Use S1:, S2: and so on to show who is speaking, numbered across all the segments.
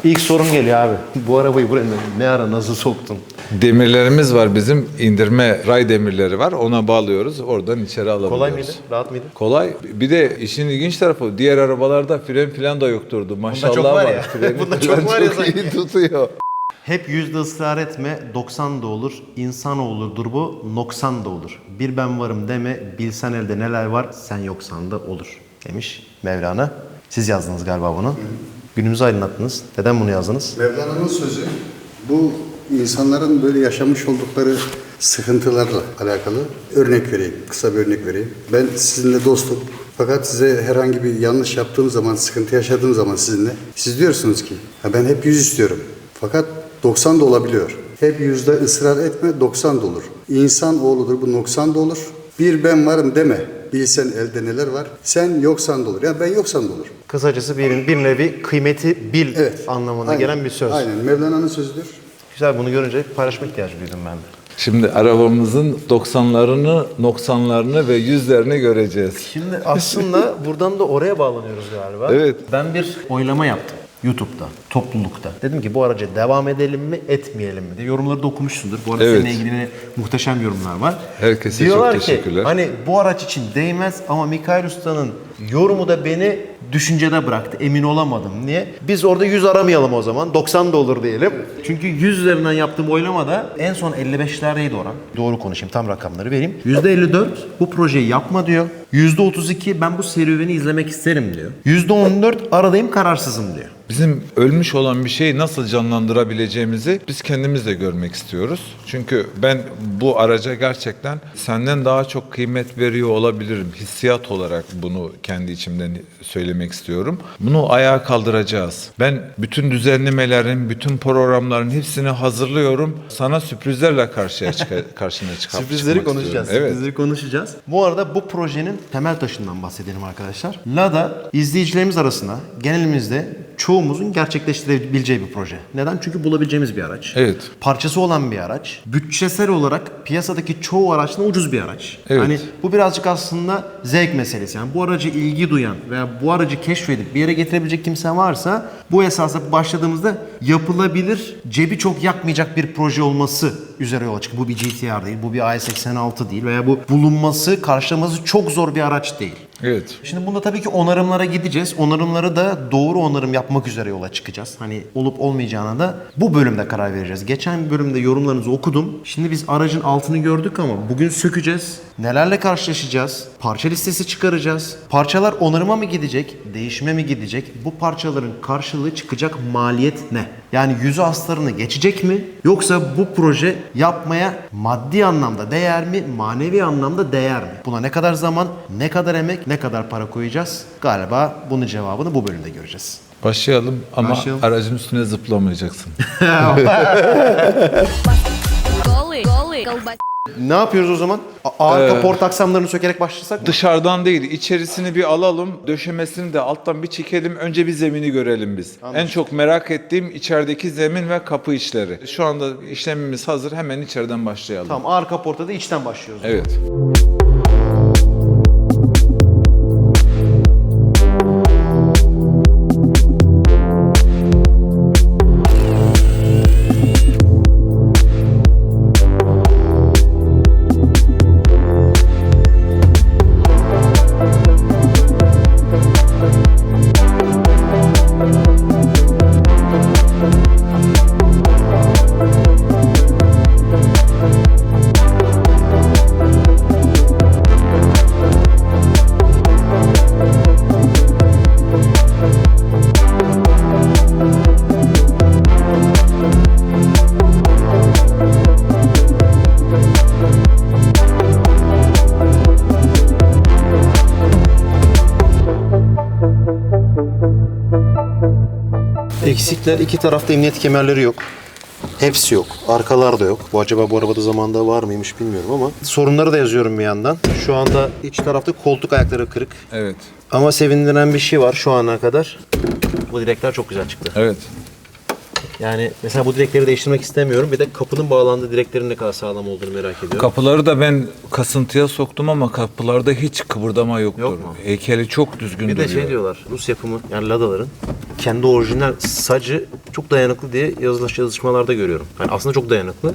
S1: İlk sorun geliyor abi. Bu arabayı buraya ne ara nasıl soktun?
S2: Demirlerimiz var bizim, indirme ray demirleri var. Ona bağlıyoruz. Oradan içeri alabiliyoruz.
S1: Kolay mıydı? Rahat mıydı?
S2: Kolay. Bir de işin ilginç tarafı diğer arabalarda fren falan da yokturdu. Maşallah
S1: çok var
S2: var.
S1: ya.
S2: Freni
S1: Bunda
S2: falan
S1: çok var ya
S2: çok
S1: sanki.
S2: iyi tutuyor.
S1: Hep yüzde ısrar etme, 90 da olur. İnsanoğludur bu, noksan da olur. Bir ben varım deme, bilsen elde neler var, sen yoksan da olur demiş Mevlana. Siz yazdınız galiba bunu. Günümüzü aydınlattınız. Neden bunu yazdınız?
S3: Mevlana'nın sözü, bu insanların böyle yaşamış oldukları sıkıntılarla alakalı. Örnek vereyim, kısa bir örnek vereyim. Ben sizinle dostum. Fakat size herhangi bir yanlış yaptığım zaman, sıkıntı yaşadığım zaman sizinle, siz diyorsunuz ki, ben hep 100 istiyorum. Fakat 90 da olabiliyor. Hep 100'de ısrar etme, 90 da olur. İnsan oğludur, bu 90 da olur. Bir ben varım deme. Bilsen elde neler var. Sen yoksan da olur. Yani ben yoksan da olur.
S1: Kısacası bir nevi kıymeti bil anlamına
S3: Aynen.
S1: gelen bir söz.
S3: Aynen. Mevlana'nın sözüdür.
S1: Güzel, bunu görünce paylaşma ihtiyacı duydum ben de.
S2: Şimdi arabamızın 90'larını, 90'larını ve 100'lerini göreceğiz.
S1: Şimdi aslında buradan da oraya bağlanıyoruz galiba.
S2: Evet.
S1: Ben bir oylama yaptım YouTube'da, toplulukta. Dedim ki bu araca devam edelim mi, etmeyelim mi diye. Yorumları da okumuşsundur. Bu arada
S2: Evet.
S1: seninle ilgili muhteşem yorumlar var.
S2: Herkese
S1: Diyorlar
S2: çok teşekkürler.
S1: ki hani bu araç için değmez ama Mikail Usta'nın yorumu da beni düşüncede bıraktı. Emin olamadım. Niye? Biz orada 100 aramayalım o zaman. 90 da olur diyelim. Çünkü 100 üzerinden yaptığım oylamada en son 55'lerdeydi oran. Doğru konuşayım, tam rakamları vereyim. %54 bu projeyi yapma diyor. %32 ben bu serüveni izlemek isterim diyor. %14 aradayım, kararsızım diyor.
S2: Bizim ölmüş olan bir şeyi nasıl canlandırabileceğimizi biz kendimiz de görmek istiyoruz. Çünkü ben bu araca gerçekten senden daha çok kıymet veriyor olabilirim. Hissiyat olarak bunu kendi içimden söylemek istiyorum. Bunu ayağa kaldıracağız. Ben bütün düzenlemelerin, bütün programların hepsini hazırlıyorum. Sana sürprizlerle karşına çıkmak
S1: Sürprizleri
S2: istiyorum.
S1: konuşacağız.
S2: Evet.
S1: Sürprizleri konuşacağız. Bu arada bu projenin temel taşından bahsedelim arkadaşlar. Lada izleyicilerimiz arasında genelimizde çoğumuzun gerçekleştirebileceği bir proje. Neden? Çünkü bulabileceğimiz bir araç.
S2: Evet.
S1: Parçası olan bir araç. Bütçesel olarak piyasadaki çoğu araçtan ucuz bir araç.
S2: Evet.
S1: Hani bu birazcık aslında zevk meselesi. Yani bu aracı ilgi duyan veya bu aracı keşfedip bir yere getirebilecek kimse varsa bu esasla başladığımızda yapılabilir, cebi çok yakmayacak bir proje olması üzere yola çıkıyor. Bu bir GT-R değil, bu bir i86 değil veya bu bulunması, karşılaması çok zor bir araç değil.
S2: Evet.
S1: Şimdi bunda tabii ki onarımlara gideceğiz. Onarımları da doğru onarım yapmak üzere yola çıkacağız. Hani olup olmayacağına da bu bölümde karar vereceğiz. Geçen bölümde yorumlarınızı okudum. Şimdi biz aracın altını gördük ama bugün sökeceğiz. Nelerle karşılaşacağız? Parça listesi çıkaracağız. Parçalar onarıma mı gidecek? Değişime mi gidecek? Bu parçaların karşılığı çıkacak maliyet ne? Yani yüzü astarını geçecek mi? Yoksa bu proje yapmaya maddi anlamda değer mi? Manevi anlamda değer mi? Buna ne kadar zaman, ne kadar emek, ne kadar para koyacağız? Galiba bunun cevabını bu bölümde göreceğiz.
S2: Başlayalım ama
S1: Başlayalım.
S2: aracın üstüne zıplamayacaksın.
S1: Ne yapıyoruz o zaman? Arka port aksamlarını sökerek başlasak mı?
S2: Dışarıdan değil, içerisini bir alalım, döşemesini de alttan bir çekelim, önce bir zemini görelim biz. En çok merak ettiğim içerideki zemin ve kapı işleri. Şu anda işlemimiz hazır, hemen içeriden başlayalım.
S1: Tamam, arka porta da içten başlıyoruz.
S2: Evet.
S1: Eksikler, iki tarafta emniyet kemerleri yok. Hepsi yok. Arkalar da yok. Bu acaba bu arabada zamanda var mıymış bilmiyorum ama. Sorunları da yazıyorum bir yandan. Şu anda iç tarafta koltuk ayakları kırık.
S2: Evet.
S1: Ama sevindiren bir şey var şu ana kadar. Bu direkler çok güzel çıktı.
S2: Evet.
S1: Yani mesela bu direkleri değiştirmek istemiyorum. Bir de kapının bağlandığı direklerin ne kadar sağlam olduğunu merak ediyorum.
S2: Kapıları da ben kasıntıya soktum ama kapılarda hiç kıvırdama yoktur.
S1: Yok mu?
S2: Heykeli çok düzgün
S1: Bir
S2: duruyor.
S1: de şey diyorlar, Rus yapımı yani Lada'ların kendi orijinal sacı çok dayanıklı diye yazışmalarda görüyorum. Yani aslında çok dayanıklı.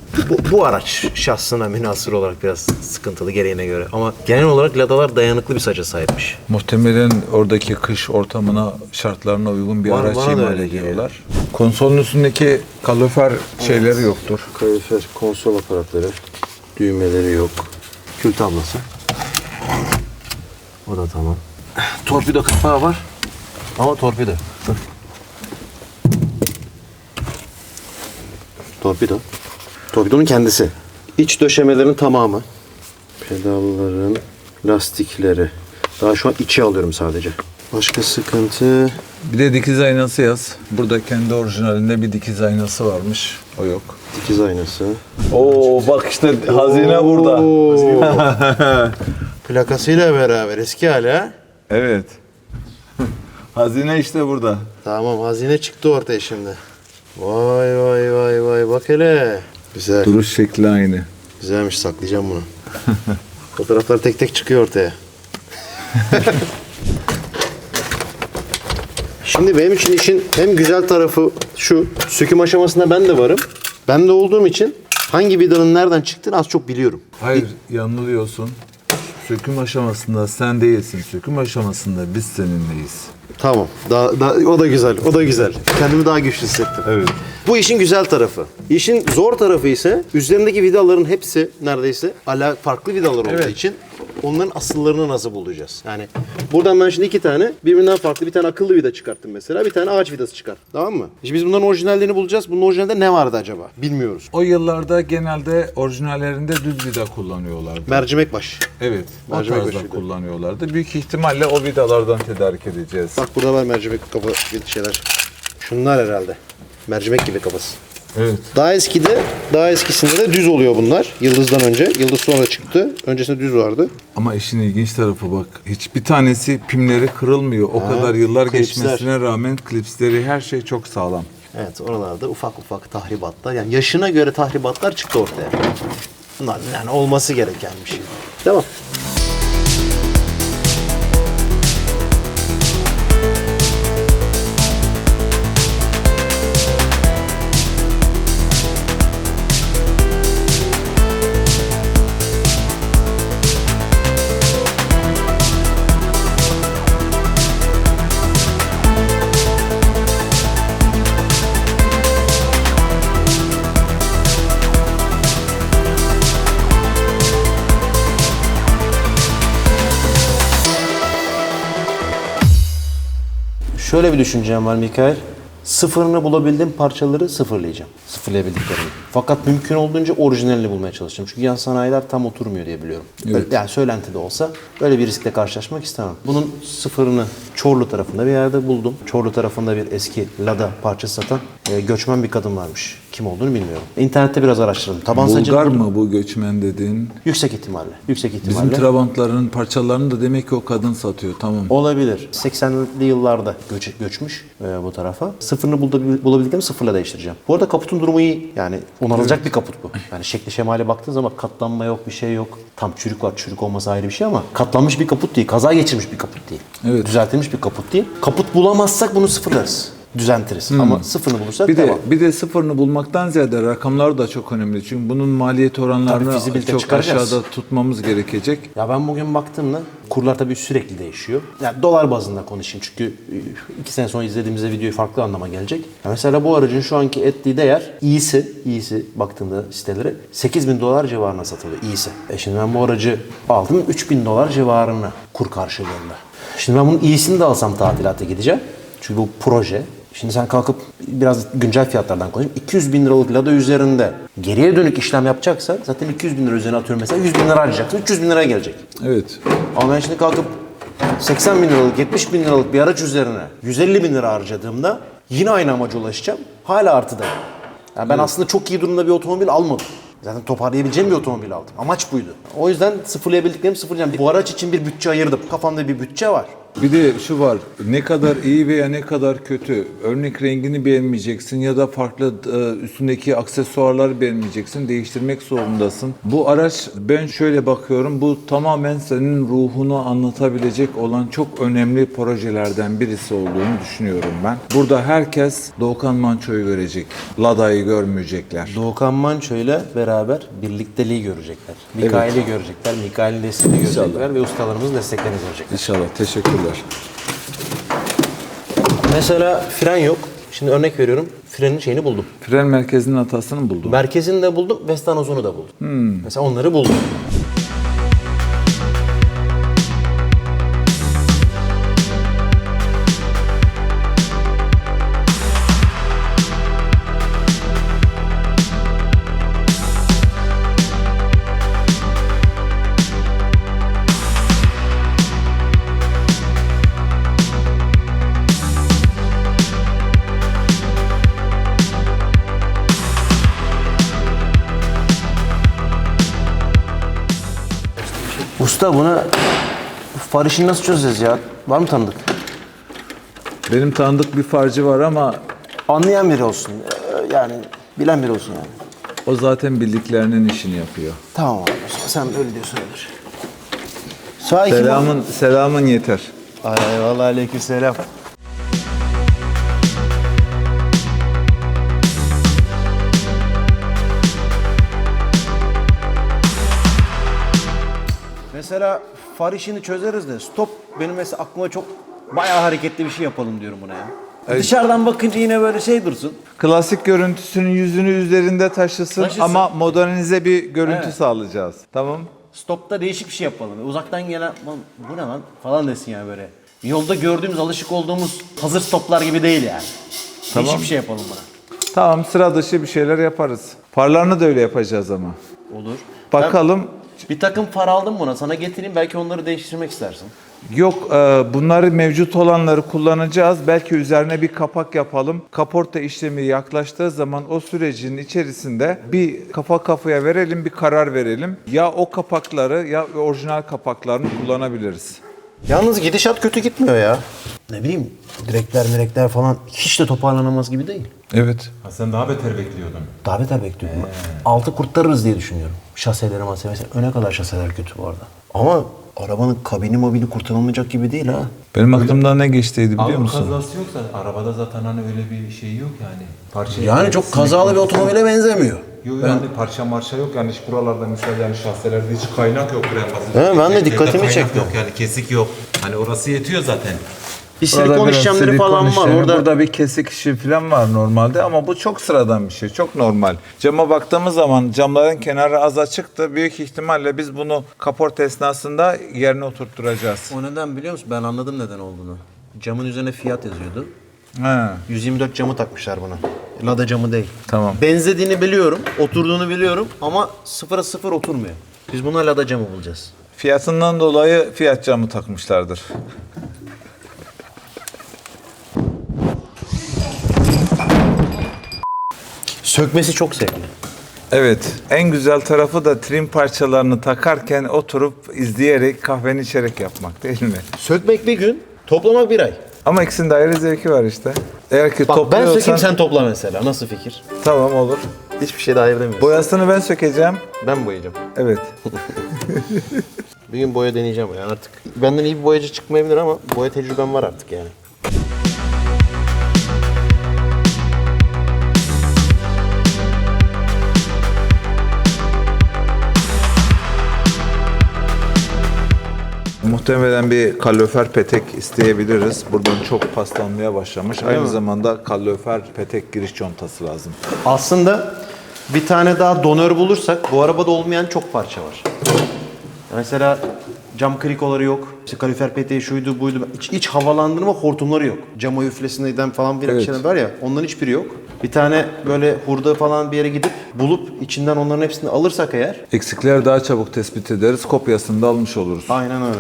S1: Bu araç şahsına münhasır olarak biraz sıkıntılı gereğine göre. Ama genel olarak Lada'lar dayanıklı bir saca sahipmiş.
S2: Muhtemelen oradaki kış ortamına, şartlarına uygun bir araç
S1: bana da
S2: imal
S1: öyle
S2: ediyorlar. Konsolun üstündeki kalorifer şeyleri yoktur.
S1: Kalorifer, konsol aparatları, düğmeleri yok. Kül tablası. O da tamam. Torpido kapağı var. Ama torpido. Torpido. Torpidonun kendisi. İç döşemelerin tamamı. Pedalların lastikleri. Daha şu an içi alıyorum sadece. Başka sıkıntı...
S2: Bir de dikiz aynası yaz. Burada kendi orijinalinde bir dikiz aynası varmış. O yok.
S1: Dikiz aynası.
S2: Oo bak işte hazine burada.
S1: Plakasıyla beraber eski hali ha.
S2: Evet. Hazine işte burada.
S1: Tamam hazine çıktı ortaya şimdi. Vay vay vay vay bak hele. Güzel.
S2: Duruş şekli aynı.
S1: Güzelmiş saklayacağım bunu. Fotoğraflar tek tek çıkıyor ortaya. Şimdi benim için işin hem güzel tarafı şu. Söküm aşamasında ben de varım. Ben de olduğum için hangi vidanın nereden çıktığını az çok biliyorum.
S2: Hayır yanılıyorsun. Söküm aşamasında sen değilsin. Söküm aşamasında biz seninleyiz.
S1: Tamam. O da güzel. O da güzel. Kendimi daha güçlü hissettim.
S2: Evet.
S1: Bu işin güzel tarafı. İşin zor tarafı ise üzerindeki vidaların hepsi neredeyse farklı vidalar olduğu
S2: Evet.
S1: için onların asıllarını nasıl bulacağız? Yani buradan ben şimdi iki tane birbirinden farklı bir tane akıllı vida çıkarttım mesela. Bir tane ağaç vidası çıkarttım. Tamam mı? Şimdi biz bunların orijinallerini bulacağız. Bunun orijinalinde ne vardı acaba? Bilmiyoruz.
S2: O yıllarda genelde orijinallerinde düz vida kullanıyorlardı.
S1: Mercimek baş.
S2: Evet. O
S1: Mercimek
S2: tarzda
S1: başı.
S2: kullanıyorlardı. Büyük ihtimalle o vidalardan tedarik edeceğiz.
S1: Bak burada var mercimek kafa şeyler. Şunlar herhalde. Mercimek gibi kafası.
S2: Evet.
S1: Daha eskisinde de düz oluyor bunlar. Yıldız'dan önce. Yıldız sonra çıktı. Öncesinde düz vardı.
S2: Ama işin ilginç tarafı bak. Hiçbir tanesi pimleri kırılmıyor. O kadar yıllar
S1: klipsler.
S2: geçmesine rağmen klipsleri her şey çok sağlam.
S1: Evet oralarda ufak ufak tahribatlar. Yani yaşına göre tahribatlar çıktı ortaya. Bunlar yani olması gereken bir şey. Tamam. Şöyle bir düşüncem var Mikael. Sıfırını bulabildiğim parçaları sıfırlayacağım. Sıfırlayabildiklerimi. Fakat mümkün olduğunca orijinalini bulmaya çalışacağım. Çünkü yan sanayiler tam oturmuyor diye biliyorum.
S2: Evet.
S1: Yani söylenti de olsa böyle bir riskle karşılaşmak istemem. Bunun sıfırını Çorlu tarafında bir yerde buldum. Çorlu tarafında bir eski Lada parça satan göçmen bir kadın varmış. Kim olduğunu bilmiyorum. İnternette biraz araştırdım. Taban sacı
S2: Bulgar mı bu göçmen dediğin?
S1: yüksek ihtimalle. Yüksek ihtimalle.
S2: Bizim Trabantların parçalarını da demek ki o kadın satıyor. Tamam.
S1: Olabilir. 80'li yıllarda göçmüş bu tarafa. Sıfırını bulabildiklerimi sıfırla değiştireceğim. Bu arada kaputun durumu iyi. Yani onarılacak bir kaput bu. Yani şekli şemale baktığın zaman katlanma yok, bir şey yok. Tam çürük var. Çürük olması ayrı bir şey ama katlanmış bir kaput değil. Kaza geçirmiş bir kaput değil.
S2: Evet.
S1: Düzeltilmiş bir kaput değil. Kaput bulamazsak bunu sıfırlarız. Düzeltiriz. Ama sıfırını bulursak devam.
S2: Bir de sıfırını bulmaktan ziyade rakamlar da çok önemli. Çünkü bunun maliyet oranlarını
S1: Tabii fizibilite
S2: çok
S1: çıkaracağız.
S2: aşağıda tutmamız gerekecek.
S1: Ya ben bugün baktığımda kurlar tabii sürekli değişiyor. Yani dolar bazında konuşayım çünkü 2 sene sonra izlediğimizde videoyu farklı anlama gelecek. Ya mesela bu aracın şu anki ettiği değer iyisi baktığımda sitelere $8.000 civarına satılıyor iyisi. Şimdi ben bu aracı aldım $3.000 civarına kur karşılığında. Şimdi ben bunun iyisini de alsam tatilata gideceğim. Çünkü bu proje. Şimdi sen kalkıp biraz güncel fiyatlardan konuşayım. 200 bin liralık Lada üzerinde geriye dönük işlem yapacaksan zaten 200 bin lira üzerine atıyorum mesela 100 bin lira harcayacaksın. 300 bin liraya gelecek.
S2: Evet.
S1: Ama ben şimdi kalkıp 80 bin liralık 70 bin liralık bir araç üzerine 150 bin lira harcadığımda yine aynı amaca ulaşacağım. Hala artıdayım. Yani ben aslında çok iyi durumda bir otomobil almadım. Zaten toparlayabileceğim bir otomobil aldım. Amaç buydu. O yüzden sıfırlayabildiklerimi sıfırlayacağım. Bu araç için bir bütçe ayırdım. Kafamda bir bütçe var.
S2: Bir de şu var, ne kadar iyi veya ne kadar kötü, örnek rengini beğenmeyeceksin ya da farklı üstündeki aksesuarları beğenmeyeceksin, değiştirmek zorundasın. Bu araç, ben şöyle bakıyorum, bu tamamen senin ruhunu anlatabilecek olan çok önemli projelerden birisi olduğunu düşünüyorum ben. Burada herkes Doğukan Manço'yu görecek, Lada'yı görmeyecekler.
S1: Doğukan Manço ile beraber birlikteliği görecekler. Mikail'i görecekler, Mikail'in desteğini görecekler ve ustalarımızın desteklerini görecekler.
S2: İnşallah, teşekkürler.
S1: Mesela fren yok. Şimdi örnek veriyorum. Frenin şeyini buldum.
S2: Fren merkezinin hatasını buldum.
S1: Merkezini de buldum, Vestanoz'unu da buldum. Mesela onları buldum. Usta buna far işini nasıl çözeceğiz ya? Var mı tanıdık?
S2: Benim tanıdık bir farcı var ama
S1: Anlayan biri olsun. Yani bilen biri olsun yani.
S2: o zaten bildiklerinin işini yapıyor.
S1: Tamam abi. Sen öyle diyorsun olur. Sağ kim?
S2: Selamın yeter.
S1: Eyvallah, aleykümselam. Mesela far işini çözeriz de stop benim mesela aklıma çok bayağı hareketli bir şey yapalım diyorum buna ya. Dışarıdan bakınca yine böyle şey dursun.
S2: Klasik görüntüsünün yüzünü üzerinde taşısın, ama modernize bir görüntü sağlayacağız. Tamam.
S1: Stopta değişik bir şey yapalım. Uzaktan gelen "Lan bu ne lan falan desin yani böyle. Yolda gördüğümüz, alışık olduğumuz hazır stoplar gibi değil yani.
S2: Tamam.
S1: Değişik bir şey yapalım buna.
S2: Tamam, sıra dışı bir şeyler yaparız. Farlarını da öyle yapacağız ama.
S1: Olur.
S2: Bakalım.
S1: Bir takım far aldım buna. Sana getireyim, belki onları değiştirmek istersin.
S2: Yok, bunları mevcut olanları kullanacağız. Belki üzerine bir kapak yapalım. Kaporta işlemi yaklaştığı zaman o sürecin içerisinde bir kafa kafaya verelim, bir karar verelim. Ya o kapakları ya orijinal kapaklarını kullanabiliriz.
S1: Yalnız gidişat kötü gitmiyor ya. Ne bileyim, direkler falan hiç de toparlanamaz gibi değil.
S2: Evet.
S4: Ha, sen daha beter bekliyordun.
S1: Daha beter bekliyorum. Altı kurtarırız diye düşünüyorum. Şaseleri mesela öne kadar şaseler kötü bu arada. Ama arabanın kabini mobili kurtarılmayacak gibi değil ha.
S2: Benim aklımdan ne geçtiydi biliyor
S4: Abi
S2: musun?
S4: kazası yoksa arabada zaten hani öyle bir şey yok yani. Parça
S1: Yani çok kazalı bir otomobile benzemiyor.
S4: Yok yani parça marşa yok yani hiç buralarda mesela yani şahselerde hiç kaynak yok buraya basınca.
S1: He, ben de dikkatimi çekti.
S4: Yok yani kesik yok. Hani orası yetiyor zaten.
S1: Bir silikon işlemleri falan var. Orada
S2: Burada bir kesik işi falan var normalde ama bu çok sıradan bir şey. Çok normal. Cama baktığımız zaman camların kenarı az açıktı. Büyük ihtimalle biz bunu kaporta esnasında yerine oturtturacağız.
S1: o neden biliyor musun? Ben anladım neden olduğunu. Camın üzerine fiyat yazıyordu.
S2: He.
S1: 124 camı takmışlar buna. Lada camı değil.
S2: Tamam.
S1: Benzediğini biliyorum, oturduğunu biliyorum ama sıfıra sıfır oturmuyor. Biz buna Lada camı bulacağız.
S2: Fiyatından dolayı fiyat camı takmışlardır.
S1: Sökmesi çok zevkli.
S2: Evet. En güzel tarafı da trim parçalarını takarken oturup izleyerek kahveni içerek yapmak değil mi?
S1: Sökmek bir gün, toplamak bir ay.
S2: Ama ikisinin de ayrı zevki var işte. Eğer ki
S1: Bak ben
S2: topluyorsan...
S1: sökeyim sen topla mesela. Nasıl fikir?
S2: Tamam, olur.
S1: Hiçbir şey daha ayıramıyorsun.
S2: Boyasını ben sökeceğim.
S1: Ben boyayacağım.
S2: Evet.
S1: Bir gün boya deneyeceğim yani artık. Benden iyi bir boyacı çıkmayabilir ama boya tecrübem var artık yani.
S2: Muhtemelen bir kalorifer petek isteyebiliriz. Buradan çok paslanmaya başlamış. Aynı zamanda kalorifer petek giriş contası lazım.
S1: Aslında bir tane daha donör bulursak bu arabada olmayan çok parça var. Mesela cam krikoları yok. İşte kalorifer peteği şuydu buydu. İç havalandırma hortumları yok. Cama üflesinden falan bir şeyler var ya, onların hiçbiri yok. Bir tane böyle hurda falan bir yere gidip bulup içinden onların hepsini alırsak eğer.
S2: Eksikler daha çabuk tespit ederiz. Kopyasını da almış oluruz.
S1: Aynen öyle.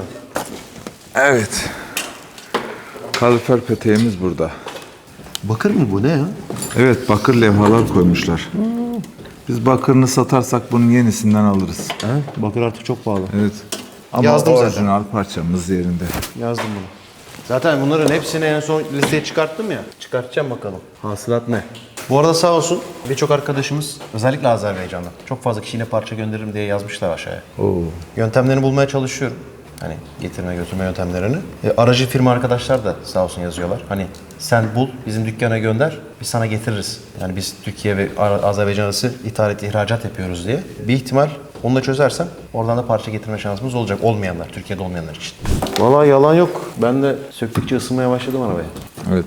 S2: Evet. Kalorifer peteğimiz burada.
S1: Bakır mı bu, ne ya?
S2: Evet, bakır levhalar koymuşlar. Biz bakırını satarsak bunun yenisinden alırız.
S1: Bakır artık çok pahalı.
S2: Evet. Ama
S1: Yazdım zaten.
S2: orijinal parçamız yerinde.
S1: Yazdım bunu. Zaten bunların hepsini en son listeye çıkarttım ya. Çıkartacağım bakalım. Hasılat ne? Bu arada sağ olsun birçok arkadaşımız özellikle Azerbaycan'da çok fazla kişiyle parça gönderirim diye yazmışlar aşağıya. Yöntemlerini bulmaya çalışıyorum. Hani getirme götürme yöntemlerini. Aracı firma arkadaşlar da sağ olsun yazıyorlar. Hani sen bul bizim dükkana gönder biz sana getiririz. Yani biz Türkiye ve Azerbaycan arası ithalat ihracat yapıyoruz diye. Bir ihtimal onu da çözersem oradan da parça getirme şansımız olacak. Olmayanlar, Türkiye'de olmayanlar için. Vallahi yalan yok. Ben de söktükçe ısınmaya başladım arabaya.
S2: Evet.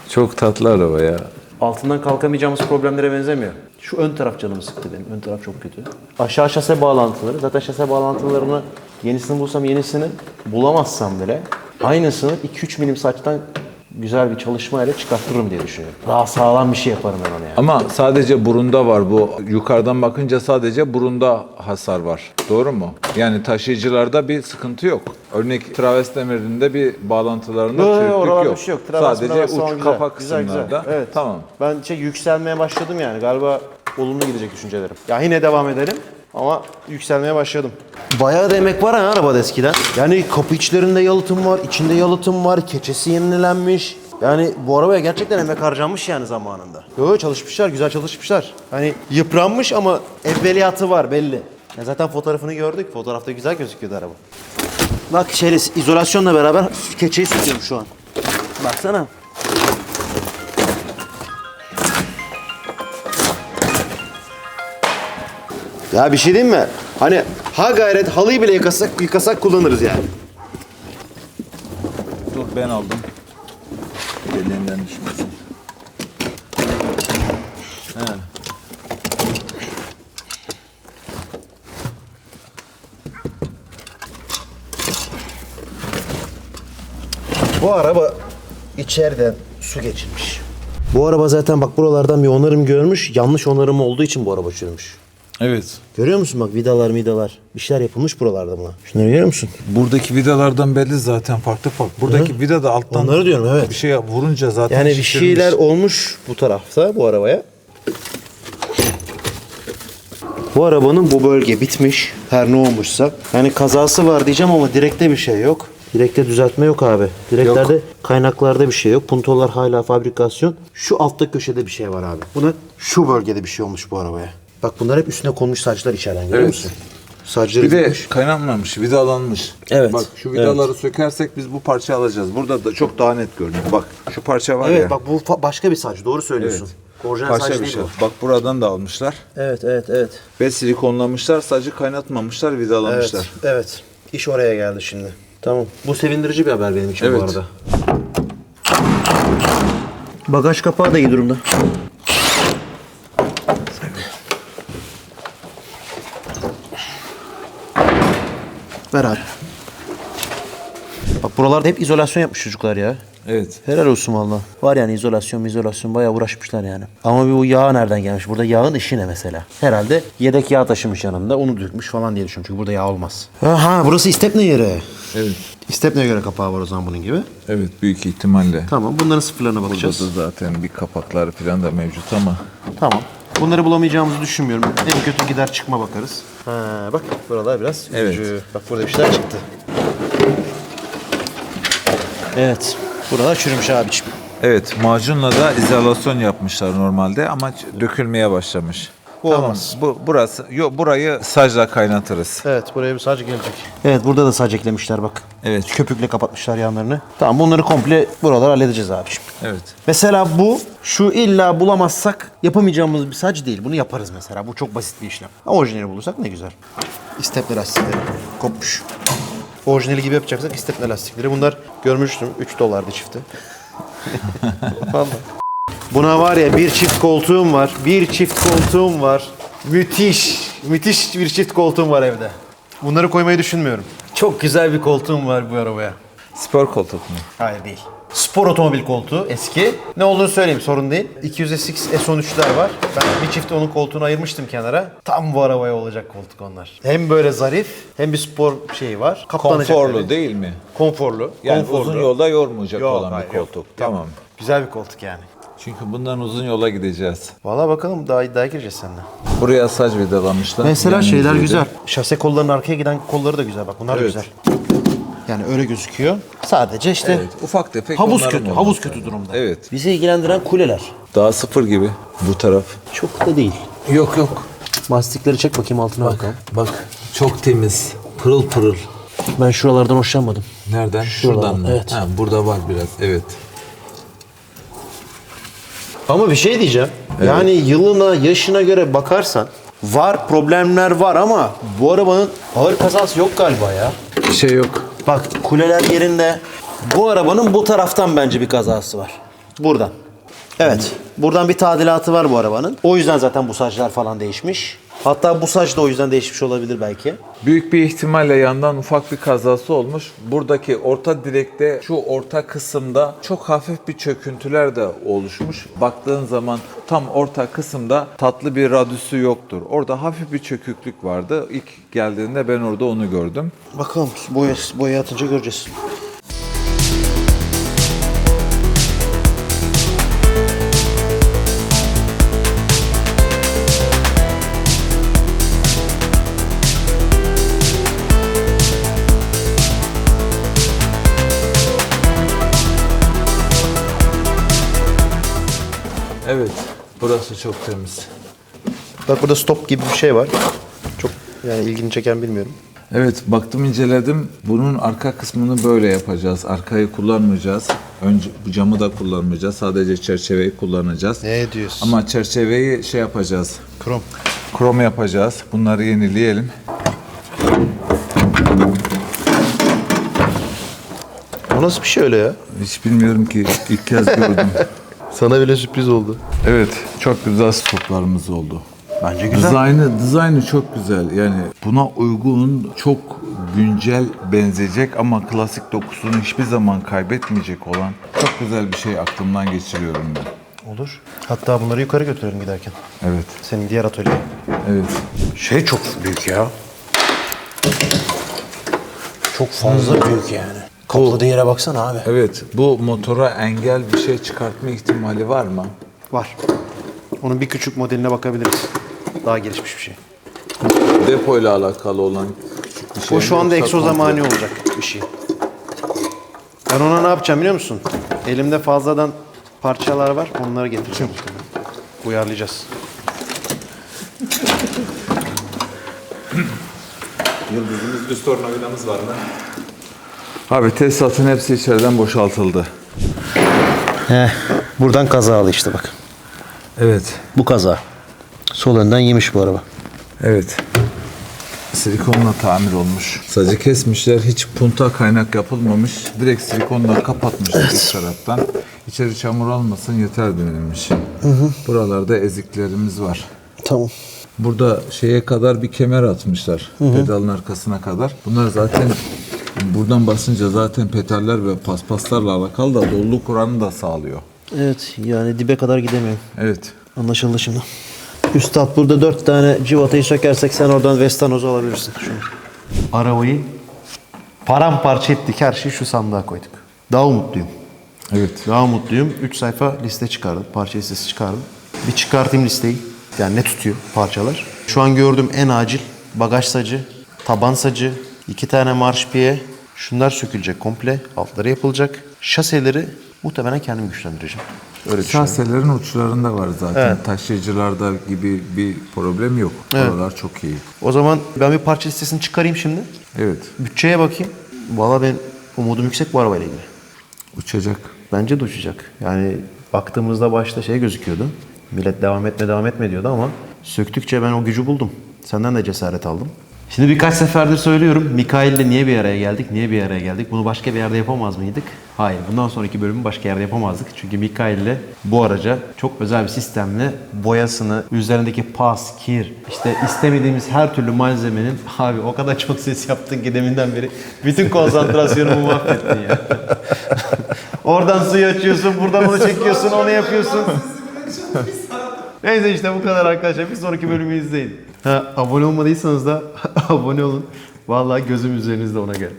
S2: Çok tatlı araba ya.
S1: Altından kalkamayacağımız problemlere benzemiyor. Şu ön taraf canımı sıktı benim. Ön taraf çok kötü. Aşağı şase bağlantıları. Zaten şase bağlantılarını yenisini bulsam yenisini bulamazsam bile aynısını 2-3 milim saçtan güzel bir çalışmayla çıkartırım diye düşünüyorum. Daha sağlam bir şey yaparım ben ona yani.
S2: Ama sadece burunda var bu. Yukarıdan bakınca sadece burunda hasar var. Doğru mu? Yani taşıyıcılarda bir sıkıntı yok. Örnek traves demirinde bir bağlantılarında çürüklük
S1: oralarda
S2: yok.
S1: bir şey yok. Traves,
S2: Sadece
S1: mravers
S2: uç
S1: falan
S2: kapak
S1: güzel.
S2: kısımlarda.
S1: Güzel. Evet.
S2: Tamam.
S1: Ben yükselmeye başladım yani. Galiba olumlu gidecek düşüncelerim. Ya yine devam edelim ama yükselmeye başladım. Bayağı da emek var ha arabada eskiden. Yani kapı içlerinde yalıtım var, içinde yalıtım var, keçesi yenilenmiş. Yani bu arabaya gerçekten emek harcanmış yani zamanında. Yo çalışmışlar, güzel çalışmışlar. Hani yıpranmış ama evveliyatı var belli. Ya zaten fotoğrafını gördük. Fotoğrafta güzel gözüküyordu araba. Bak izolasyonla beraber keçeyi söküyorum şu an. Baksana. Ya bir şey diyeyim mi? Hani ha gayret halıyı bile yıkasak kullanırız yani.
S2: Dur ben aldım. Elinden düşmesin.
S1: Bu araba içeriden su geçirmiş. Bu araba zaten bak buralardan bir onarım görmüş. Yanlış onarım olduğu için bu araba çürümüş.
S2: Evet.
S1: Görüyor musun bak vidalar. Bir şeyler yapılmış buralarda buna. Şunları görüyor musun?
S2: Buradaki vidalardan belli zaten farklı. Buradaki vida da alttan
S1: Onları diyorum evet.
S2: bir şey vurunca zaten
S1: Yani bir
S2: şişirmiş.
S1: şeyler olmuş bu tarafta bu arabaya. Bu arabanın bu bölge bitmiş. Her ne olmuşsa. Yani kazası var diyeceğim ama direkte bir şey yok. Direkte düzeltme yok abi. Direklerde kaynaklarda bir şey yok. Puntolar hala fabrikasyon. Şu altta köşede bir şey var abi. Buna şu bölgede bir şey olmuş bu arabaya. Bak bunlar hep üstüne konmuş saçlar içeriden görüyor
S2: Evet.
S1: musun? Saçları
S2: Bir de
S1: bitmiş.
S2: kaynamamış, vidalanmış.
S1: Evet,
S2: Bak şu vidaları sökersek biz bu parçayı alacağız. Burada da çok daha net görünüyor. Bak şu parça var ya.
S1: Evet bak bu başka bir saç. Doğru söylüyorsun. Orijinal saç
S2: Parça bir
S1: değil
S2: şey.
S1: bu.
S2: Bak buradan da almışlar.
S1: Evet.
S2: Ve silikonlamışlar. Sadece kaynatmamışlar, vidalamışlar.
S1: Evet. İş oraya geldi şimdi. Tamam. Bu sevindirici bir haber benim için bu
S2: Evet.
S1: arada. Bagaj kapağı da iyi durumda. Ver abi. Bak buralarda hep izolasyon yapmış çocuklar ya.
S2: Evet.
S1: Helal olsun valla. Var yani izolasyon bayağı uğraşmışlar yani. Ama bu yağ nereden gelmiş? Burada yağın işi ne mesela? Herhalde yedek yağ taşımış yanında. Onu dökmüş falan diye düşünüyorum. Çünkü burada yağ olmaz. Ha burası istepne yeri.
S2: Evet.
S1: İstepne'ye göre kapağı var o zaman bunun gibi.
S2: Evet, büyük ihtimalle.
S1: Tamam bunların sıfırlarına
S2: Burada
S1: bakacağız.
S2: da zaten bir kapakları falan da mevcut ama.
S1: Tamam. Bunları bulamayacağımızı düşünmüyorum. En kötü gider çıkma bakarız. Ha, bak buralar biraz
S2: Evet.
S1: üzücü. Bak burada bir şeyler çıktı. Evet. Buralar çürümüş abiciğim.
S2: Evet, macunla da izolasyon yapmışlar normalde ama dökülmeye başlamış.
S1: Bu olmaz.
S2: Burayı sacla kaynatırız.
S1: Evet buraya bir saç gelecek. Evet burada da saç eklemişler bak.
S2: Evet.
S1: Köpükle kapatmışlar yanlarını. Tamam bunları komple buralar halledeceğiz abiciğim.
S2: Evet.
S1: Mesela şu illa bulamazsak yapamayacağımız bir saç değil. Bunu yaparız mesela. Bu çok basit bir işlem. Orijinali bulursak ne güzel. İstepne lastikleri kopmuş. Orijinali gibi yapacaksak istepne lastikleri. Bunlar görmüştüm. $3 çifti. Vallahi. Buna var ya bir çift koltuğum var. Bir çift koltuğum var. Müthiş. Müthiş bir çift koltuğum var evde. Bunları koymayı düşünmüyorum. Çok güzel bir koltuğum var bu arabaya.
S2: Spor koltuk mu?
S1: Hayır değil. Spor otomobil koltuğu eski. Ne olduğunu söyleyeyim sorun değil. 200SX S13'ler var. Ben bir çift onun koltuğunu ayırmıştım kenara. Tam bu arabaya olacak koltuk onlar. Hem böyle zarif hem bir spor şeyi var. Kaplanacak
S2: Konforlu
S1: tabii.
S2: değil mi?
S1: Konforlu.
S2: Yani
S1: konforlu.
S2: uzun yolda yormayacak
S1: Yok,
S2: olan
S1: hayır,
S2: bir
S1: yok,
S2: koltuk.
S1: yok.
S2: Tamam.
S1: Güzel bir koltuk yani.
S2: Çünkü bundan uzun yola gideceğiz.
S1: Vallahi bakalım daha iddiaya gireceğiz seninle.
S2: Buraya saç vidalamışlar.
S1: Mesela
S2: Yani
S1: şeyler
S2: yüzeyde.
S1: güzel. Şase kollarının arkaya giden kolları da güzel bak. Bunlar da
S2: Evet.
S1: güzel. Yani öyle gözüküyor. Sadece işte
S2: Evet, ufak tefek
S1: havuz
S2: onların
S1: kötü,
S2: olması
S1: havuz
S2: lazım.
S1: kötü durumda.
S2: Evet.
S1: Bizi ilgilendiren kuleler.
S2: Daha sıfır gibi bu taraf.
S1: Çok da değil.
S2: Yok yok.
S1: Mastikleri çek bakayım altına bakalım.
S2: Bak çok temiz. Pırıl pırıl.
S1: Ben şuralardan hoşlanmadım.
S2: Nereden?
S1: Şuradan,
S2: Şuradan mı?
S1: evet.
S2: Ha, burada var biraz. Evet.
S1: Ama bir şey diyeceğim. Yani yılına, yaşına göre bakarsan var, problemler var ama bu arabanın ağır kazası yok galiba ya.
S2: Bir şey yok.
S1: Bak kuleler yerinde. Bu arabanın bu taraftan bence bir kazası var. Buradan. Evet. Buradan bir tadilatı var bu arabanın. O yüzden zaten bu saçlar falan değişmiş. Hatta bu saç da o yüzden değişmiş olabilir belki.
S2: Büyük bir ihtimalle yandan ufak bir kazası olmuş. Buradaki orta direkte şu orta kısımda çok hafif bir çöküntüler de oluşmuş. Baktığın zaman tam orta kısımda tatlı bir radüsü yoktur. Orada hafif bir çöküklük vardı. İlk geldiğinde ben orada onu gördüm.
S1: Bakalım boya atınca göreceğiz.
S2: Evet, burası çok temiz.
S1: Bak burada stop gibi bir şey var. Çok yani ilgini çeken bilmiyorum.
S2: Evet, baktım inceledim. Bunun arka kısmını böyle yapacağız. Arkayı kullanmayacağız. Önce bu camı da kullanmayacağız. Sadece çerçeveyi kullanacağız.
S1: Ne diyorsun?
S2: Ama çerçeveyi şey yapacağız.
S1: Krom.
S2: Krom yapacağız. Bunları yenileyelim.
S1: O nasıl bir şey öyle ya?
S2: Hiç bilmiyorum ki. İlk kez gördüm.
S1: Sana bile sürpriz oldu.
S2: Evet, çok güzel stoplarımız oldu.
S1: Bence güzel.
S2: Dizaynı çok güzel. Yani buna uygun, çok güncel benzeyecek ama klasik dokusunu hiçbir zaman kaybetmeyecek olan çok güzel bir şey aklımdan geçiriyorum ben.
S1: Olur. Hatta bunları yukarı götürelim giderken.
S2: Evet,
S1: Senin diğer atölyeye.
S2: evet.
S1: Şey çok büyük ya. Çok fazla büyük yani. Kapladığı yere baksana abi.
S2: Evet, bu motora engel bir şey çıkartma ihtimali var mı?
S1: Var. Onun bir küçük modeline bakabiliriz. Daha gelişmiş bir şey.
S2: Depoyla alakalı olan küçük bir şey.
S1: O şu
S2: mi
S1: anda
S2: yoksa
S1: egzoza
S2: komple?
S1: mani olacak bir şey. Ben ona ne yapacağım biliyor musun? Elimde fazladan parçalar var. Onları getireceğim. Uyarlayacağız.
S4: Yıldızımız, düz tornavidamız var mı?
S2: Abi tesisatın hepsi içeriden boşaltıldı.
S1: Buradan kaza işte bak.
S2: Evet,
S1: Bu kaza. Sol önden yemiş bu araba.
S2: evet. Silikonla tamir olmuş. Sacı kesmişler, hiç punta kaynak yapılmamış. Direkt silikonla kapatmışlar iç taraftan. İçeri çamur almasın yeter denilmiş. Buralarda eziklerimiz var.
S1: Tamam.
S2: Burada şeye kadar bir kemer atmışlar. Pedalın arkasına kadar. Bunlar zaten buradan basınca zaten petaller ve paspaslarla alakalı da doluluk oranını da sağlıyor.
S1: Evet yani dibe kadar gidemiyorum.
S2: Evet.
S1: Anlaşıldı şimdi. Üstad burada 4 tane civatayı sökersek sen oradan Vestanoz alabilirsin. Şunu. Arabayı paramparça ettik, her şeyi şu sandığa koyduk. Daha umutluyum.
S2: Evet.
S1: Daha mutluyum. 3 sayfa liste çıkardım. Parça listesi çıkardım. Bir çıkartayım listeyi. Yani ne tutuyor parçalar. Şu an gördüğüm en acil bagaj sacı, taban sacı, 2 tane marş piye. Şunlar sökülecek komple. Altları yapılacak. Şaseleri muhtemelen kendim güçlendireceğim. Öyle düşünüyorum.
S2: Şaselerin uçlarında var zaten.
S1: Evet.
S2: Taşıyıcılarda gibi bir problem yok.
S1: Evet.
S2: Oralar çok iyi.
S1: O zaman ben bir parça listesini çıkarayım şimdi.
S2: Evet.
S1: Bütçeye bakayım. Valla ben umudum yüksek bu arabayla ilgili.
S2: Uçacak.
S1: Bence de uçacak. Yani baktığımızda başta şey gözüküyordu. Millet devam etme diyordu ama söktükçe ben o gücü buldum. Senden de cesaret aldım. Şimdi birkaç seferdir söylüyorum. Mikail'le niye bir araya geldik? Bunu başka bir yerde yapamaz mıydık? Hayır. Bundan sonraki bölümü başka yerde yapamazdık. Çünkü Mikail'le bu araca çok özel bir sistemle boyasını, üzerindeki pas, kir, işte istemediğimiz her türlü malzemenin abi o kadar çok ses yaptın ki deminden beri bütün konsantrasyonumu mahvettin ya. Oradan suyu açıyorsun, buradan onu çekiyorsun, onu yapıyorsun. Neyse işte bu kadar arkadaşlar. Bir sonraki bölümü izleyin. Abone olmadıysanız da abone olun. Vallahi gözüm üzerinizde ona göre.